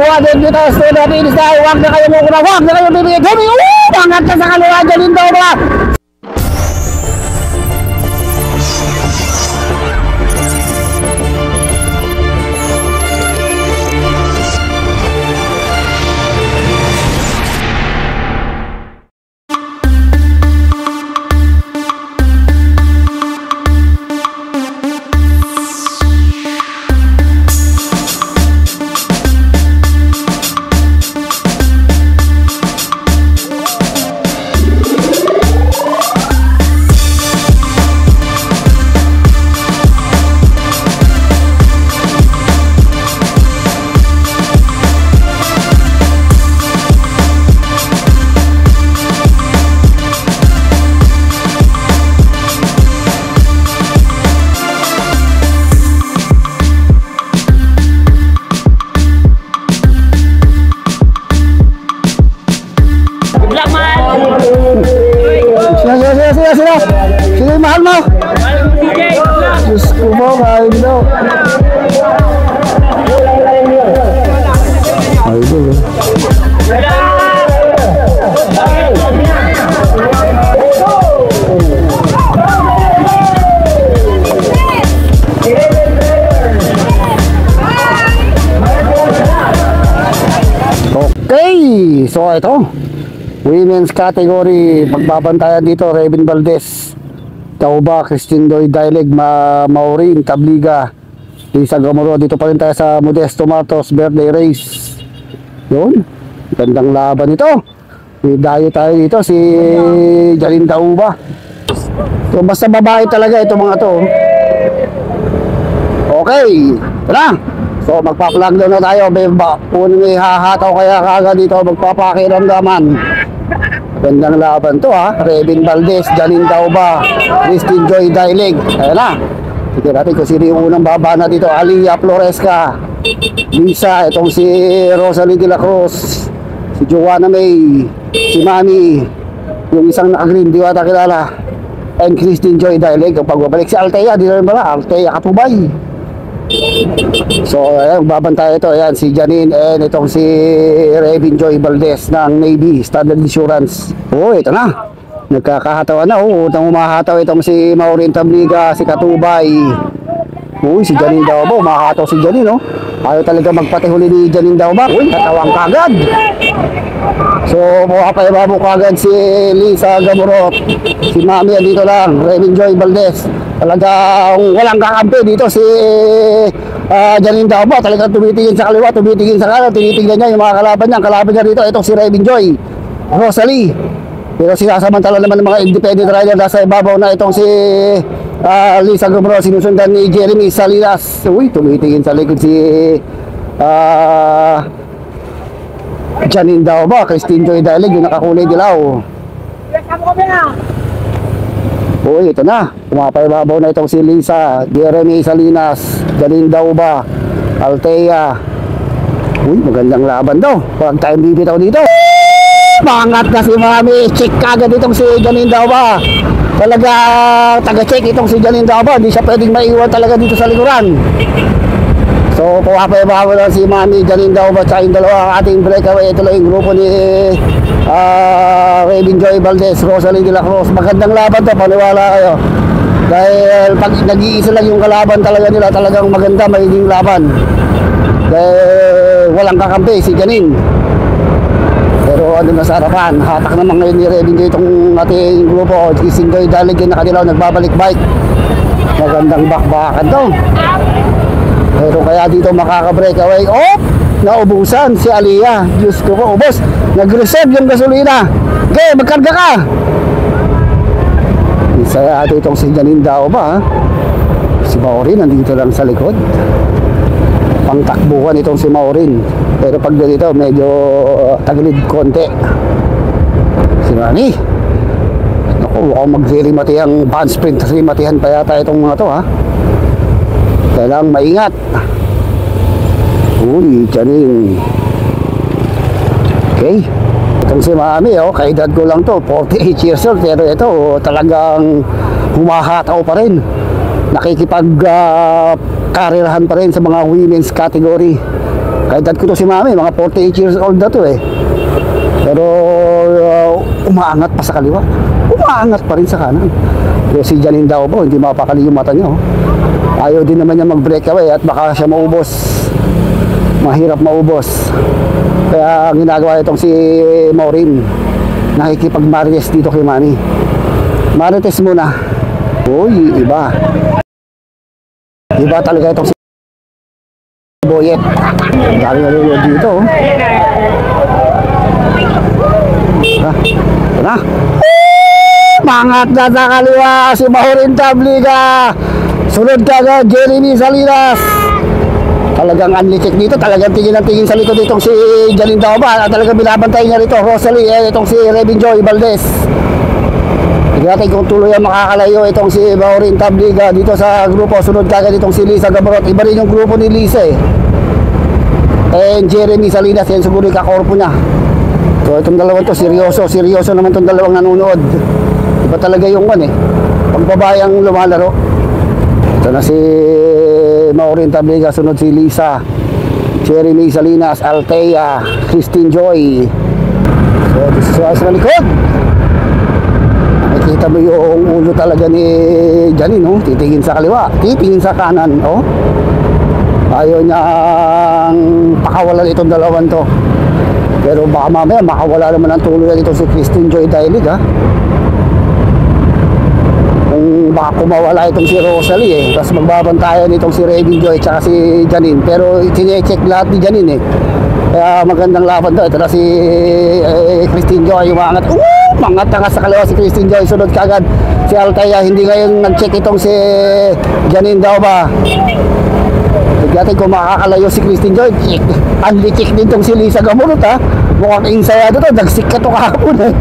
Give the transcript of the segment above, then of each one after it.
200 meters to the finish line. Huwag na kayo mukuna, huwag na kayo bibigay. Angat ka sa kaliwa, Janine Dauba. Sige, mahal mo. Diyos ko mo, kain daw. Idol eh. Okay, so ito women's category, magbabantayan dito Raven Valdez, Dauba, Christine Doy Dileg, Maureen Tabliga, Lisa Gamoro. Dito pa rin tayo sa Modesto Matos birthday race. Yun, gandang laban ito. Dayo tayo dito si Janine Dauba. So basta babae talaga ito mga to. Okay, ito na. So magpa-plug down na tayo. Unang ihahataw kaya kaga dito, magpapakiramdaman. Gandang laban to ha. Raven Valdez, Janine Dauba, Christine Joy Dileg. Ayan na. Tignan natin kung sino yung unang babana dito. Alia Floresca, Lisa, itong si Rosalie de la Cruz, si Joanna May, si Mami, yung isang naka-green, di wata kilala, and Christine Joy Dileg. Ang pagbabalik si Althea, di rin pala, Althea Katubay. So ayan, babantay ito. Ayan si Janine and itong si Raven Joy Valdez ng Navy Standard Insurance. Oh, ito na. Nagkakahatawan na. Oh, utang umahataw itong si Maureen Tabliga, si Katubay. Uy, si Janine Dauba, umahataw si Janine, oh. Ayaw talaga magpatihuli ni Janine Dauba. Uy, katawang kagad. So, mukapayababo kagad si Lisa Gamorot. Si Mami, dito lang. Raven Joy Valdez. Talagang walang kakampi dito si Janine Dauba. Talagang tumitingin sa kaliwa, tumitingin sa kanan, tinitingnan niya yung mga kalaban niya. Ang kalaban niya dito, itong si Raven Joy, Rosalie. Pero sinasamantala naman ng mga independent rider nasa ibabaw na itong si Lisa Gamro, sinusundan ni Jeremy Salinas. Uy, tumitingin sa likod si Janine Dauba, Christine Joy Dileg, yung nakakulay dilaw. Uy, ito na. Pumapaibabaw na itong si Lisa, Jeremy Salinas, Janine Dauba, Althea. Uy, magandang laban daw. Huwag tayong bibitaw dito. Pangat na si Mami. Check kagad itong si Janine Dauba. Talaga taga-check itong si Janine Dauba. Hindi siya pwedeng maiwan talaga dito sa likuran. So, pumapaibabaw na si Mami, Janine Dauba, sa yung dalawa ating breakaway. Ito lang yung grupo ni Raven Joy Valdez, Rosalie de la Cruz. Magandang laban to, paniwala kayo. Dahil pag nag-iisa lang yung kalaban talaga nila, talagang maganda, magiging laban. Dahil walang kakampi si Janine. Pero ano na sa harapan, hatak naman ngayon ni Raven Joy itong ating grupo. Christine Joy Dileg yung nakadilaw, nagbabalik bike. Magandang bakbakan to. Pero kaya dito makaka-breakaway. Oh! Naubusan si Alia. Diyos ko po, ubos. Nag-reserve yung gasolina. Okay, magkarga ka. Isa ito itong si Janine Dauba, ha? Si Maureen nandito lang sa likod. Pangtakbuhan itong si Maureen. Pero pag dito medyo tagilid konti. Si Mami. Naku, mukhang magre-remati ang band sprint. Rematihan pa yata itong mga to, ha? Kailangang maingat. Uy, Janine. Okay. Itong si Mami, oh, kaedad ko lang to, 48 years old. Pero ito, talagang humahataw pa rin. Nakikipag karirahan pa rin sa mga women's category. Kahit dad ko to si Mami, mga 48 years old na to eh. Pero umaangat pa sa kaliwa. Umaangat pa rin sa kanan. Pero si Janine Dauba, hindi mapakali yung mata niya. Oh. Ayaw din naman niya mag-breakaway at baka siya maubos. Mahirap maubos. Kaya ang ginagawa itong si Maureen, nakikipag-marites dito kay Mami. Marites muna. Uy, iba. Iba talaga itong si Boyet. Dami nalulod dito. Oh. Na. Mangat na sa kaliwa si Maureen Tabliga. Sunod kagad Jeremy Salinas. Talagang unlitik dito. Talagang tingin ng tingin sa likod itong si Janine Dauba. Talagang binabantay niya rito Rosalie. Itong si Rebin Joy Valdez. Tignan natin kung tuloy ang makakalayo itong si Maureen Tabliga dito sa grupo. Sunod kagad itong si Lisa Gabarot. Iba rin yung grupo ni Lisa eh. And Jeremy Salinas. Yan siguro yung kakorpo niya. So itong dalawang to seryoso naman itong dalawang nanonood. Iba talaga yung pagbabayang lumalaro. Ito na si Maureen Tabliga, sunod si Lisa, Jeremy Salinas, Althea, Christine Joy. So this is sa likod. Nakikita mo yung ulo talaga ni Janine, no? Titingin sa kaliwa, titingin sa kanan, oh. Ayaw niyang pakawalan itong dalawang to. Pero baka mamaya makawala naman ang tuluyan ito si Christine Joy Dailig, ha? Kung baka kumawala itong si Rosalie eh. Tapos magbabantayan itong si Rebin Joy at si Janine. Pero tine-check lahat ni Janine eh. Kaya magandang laban to. Ito na si Christine Joy umangat. Mangat na nga sa kaliwa si Christine Joy. Sunod kagad si Althea. Hindi ngayon nag-check itong si Janine Dauba. Tignan kung makakalayo si Christine Joy. Unli-check din itong si Lisa Gabarot, ha. Mukhang insayado to. Nagsik ka to kahapon eh.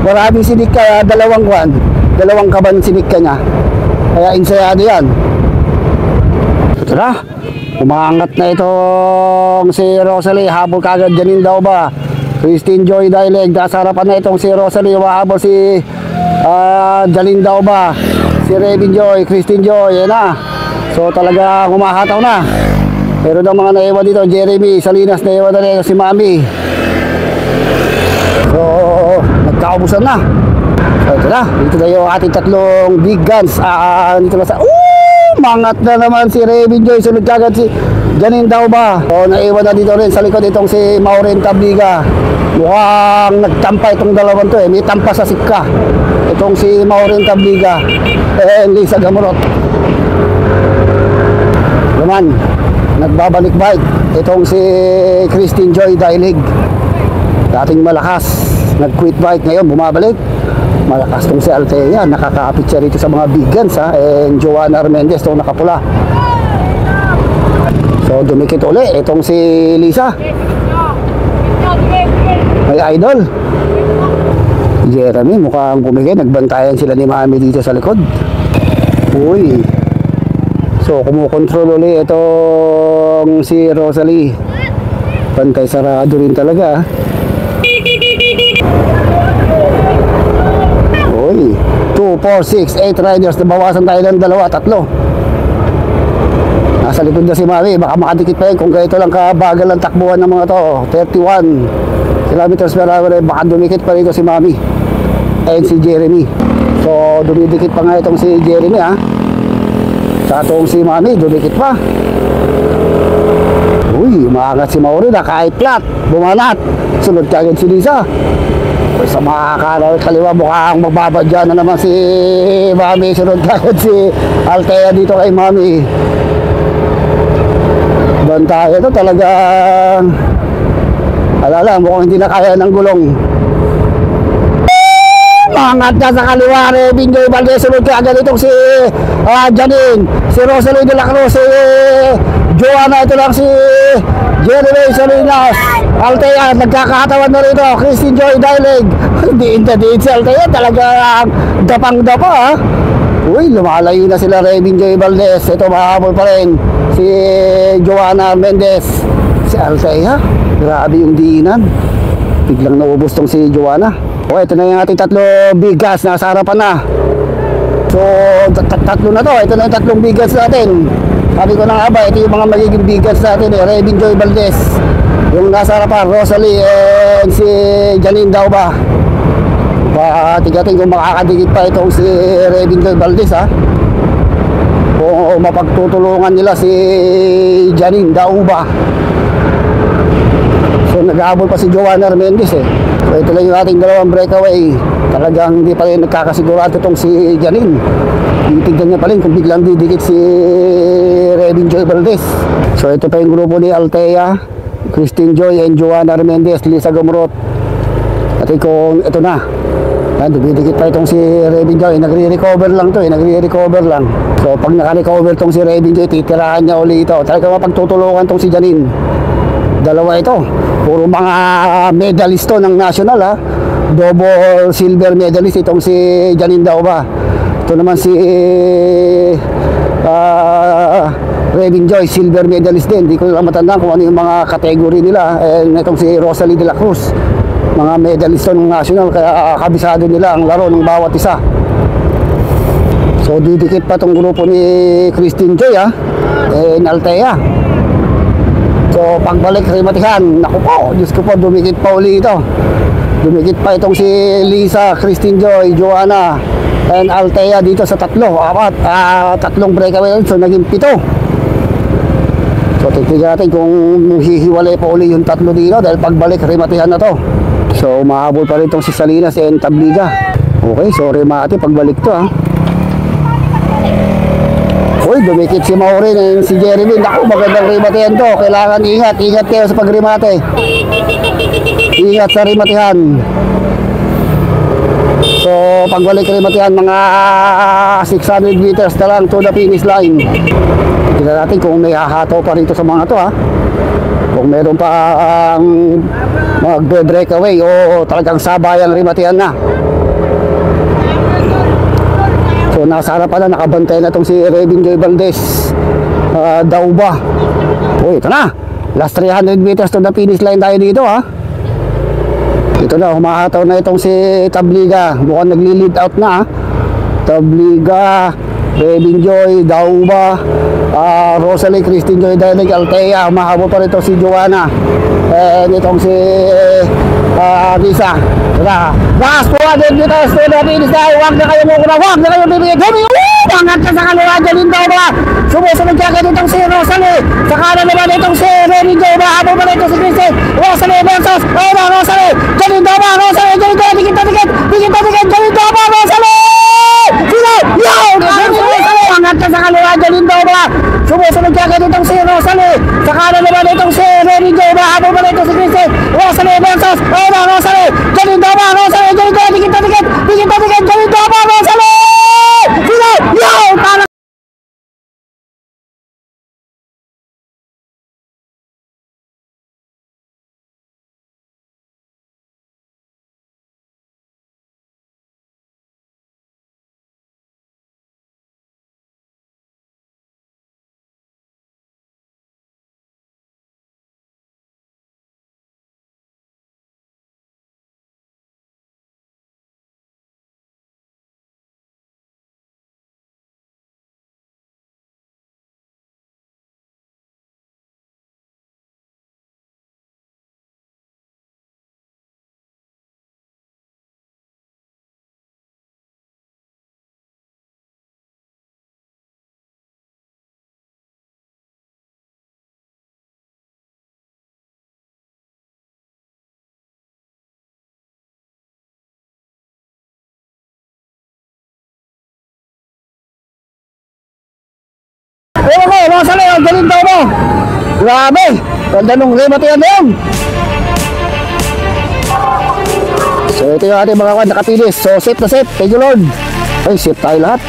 Maraming sinik ka, dalawang kaban sinik ka niya. Kaya insayado yan. Ito na. Umangat na itong si Rosalie. Habol kagad Janine Dauba. Christine Joy Dailig. Nasa harapan na itong si Rosalie. Umahabol si Janine Dauba. Si Rebin Joy. Christine Joy. Yan na. So talaga humahataw na. Pero ng mga naiwan dito, Jeremy Salinas, naiwan na rin si Mami. So nagkaubusan na. So ito na. Dito na yung ating tatlong big guns. Dito na sa mangat na naman si Rebin Joy. Sunod kagad si Janine Dauba. So naiwan na dito rin sa likod itong si Maureen Tabliga. Mukhang nagtampa itong dalawang to eh. May tampa sa sikka itong si Maureen Tabliga and Lisa Gabarot. Naman nagbabalik-balik itong si Christine Joy Dailig. Dating malakas, nag-quit bike, ngayon bumabalik. Malakas tong si Althea, nakakaapit siya rito sa mga big guns, ha. And Joanna Armendez itong nakapula. So dumikit uli itong si Lisa. May idol Jeremy, mukhang kumigay. Nagbantayan sila ni Mami dito sa likod. Uy. So kumukontrol uli itong si Rosalie. Pantay sarado rin talaga. Uy, 2, 4, 6, 8 riders. Nabawasan tayo ng 2, 3. Nasa likod na si Mami. Baka makadikit pa yun kung ganito lang kabagal ang takbuhan ng mga to. 31 kilometers per hour. Baka dumikit pa rito si Mami and si Jeremy. So dumidikit pa nga itong si Jeremy, ha. Sa itong si Mami, dumikit pa. Uy, umaangat si Maureen, kahit flat, bumanat. Sunod kagad si Lisa. Sa mga kaliwa, mukhang magbabadya na naman si Mami. Sunod kagad si Althea dito kay Mami. Bantay ito talagang alala, mukhang hindi na kaya ng gulong. Mangat na sa kaliwa, Rebin Joy Valdez. Sunod kagad itong si Janine, si Rosalie de la Cruz, si Joanna. Ito lang si Jeremy Salinas. Althea, nagkakatawan na rito. Christine Joy Dailig. Hindi si Althea, talagang dapang-dapa, ha. Uy, lumalayo na sila Rebin Joy Valdez. Ito mahabol pa rin si Joanna Mendez. Si Althea, grabe yung diinan. Biglang naubos tong si Joanna. O, ito na yung ating tatlo bigas. Nasa harapan na. So, tatlo na to. Ito na yung tatlong bigas natin. Sabi ko na nga ba, ito yung mga magiging biggest natin eh. Revin Joy Valdez, yung nasa harapan, Rosalie and si Janine daw ba. Tigatin kung makakadikit pa itong si Revin Joy Valdez ha. Kung mapagtutulungan nila si Janine daw ba. So nag-aabol pa si Joanna Mendez eh. So ito lang yung ating dalawang breakaway. Talagang hindi pa rin nagkakasigurado itong si Janine. Titignan niya pa rin kung biglang didikit si Revin Joy Valdez. So ito pa yung grupo ni Althea, Christine Joy and Joanna Mendez, Lisa Gomrot. At kung ito na, dumidikit pa itong si Revin Joy. Nagre-recover lang to eh, nagre-recover lang. So pag naka-recover itong si Revin Joy, titirahan niya ulit ito. Talagang mapagtutulungan itong si Janine. Dalawa ito, puro mga medalist to ng national ha. Double silver medalist itong si Janine daw ba. Ito naman si Revin Joy, silver medalist din. Hindi ko lang matandaan kung ano yung mga category nila. Itong si Rosalie de la Cruz, mga medalist to ng national, kaya kabisado nila ang laro ng bawat isa. So didikit pa itong grupo ni Christine Joy ha, and Althea. So pagbalik Rimatihan, naku po, Diyos ko po, dumikit pa uli ito. Dumikit pa itong si Lisa, Christine Joy, Joanna and Althea dito sa tatlong breakaway. So naging 7. So titignan natin kung hihiwalay pa uli yung tatlo dito dahil pagbalik Rimatihan na to. So mahabol pa rin itong si Salinas and Tabliga. Okay, so Rimati pagbalik to ha. Uy, dumikit si Maureen and si Jeremy. Naku, magandang rimatihan to. Kailangan ingat. Ingat kayo sa pagrimate. Ingat sa rimatihan. So, pagbalik rimatihan, mga 600 meters na lang to the finish line. Tignan natin kung may hahataw pa rito sa mga to ha. Kung meron pa magbe-breakaway o talagang sabayang rimatihan na. So nasa harapan na, nakabantay na itong si Revin Joy Valdez daw ba. Uy, ito na, last 300 meters to the finish line tayo dito ha. Ito na, humahataw na itong si Tabliga. Mukhang nagli-lead out na ha. Tabliga, Revin Joy daw ba, Rosalie, Christine Joy, Dalig, Althea. Humahabol pa rito si Joanna and itong si Lisa. Last 200 meters to the finish line. Huwag na kayo mukuna, huwag na kayo bibigay. Hanggang ka sa kaliwa, Janine daw ba. Sumusunod ka agad itong si Rosalie. Sa kanan naman itong si Revin Joy. Mahabol pa rito si Christine. Rosalie versus Rosalie. Janine daw ba, Rosalie, Janine daw, dikit, Janine daw ba, Rosalie. Sino? Yo! Hanggang ka sa kaliwa, Janine daw ba. Sumusunod ka agad itong si Rosalie. Sa kanan naman itong si Revin Joy. Mahabol pa rito si Christine. Rosalie versus Rosalie. Janine daw ba, Rosalie, Janine daw, dikit, Janine daw ba, Rosalie. Sino? Yo! Para Rosalie, Janine daw ba. Grabe, ganda nung rimatihan na yun. So ito yung ating mga nakapilis. So safe na safe, thank you Lord. Ay, safe tayo lahat.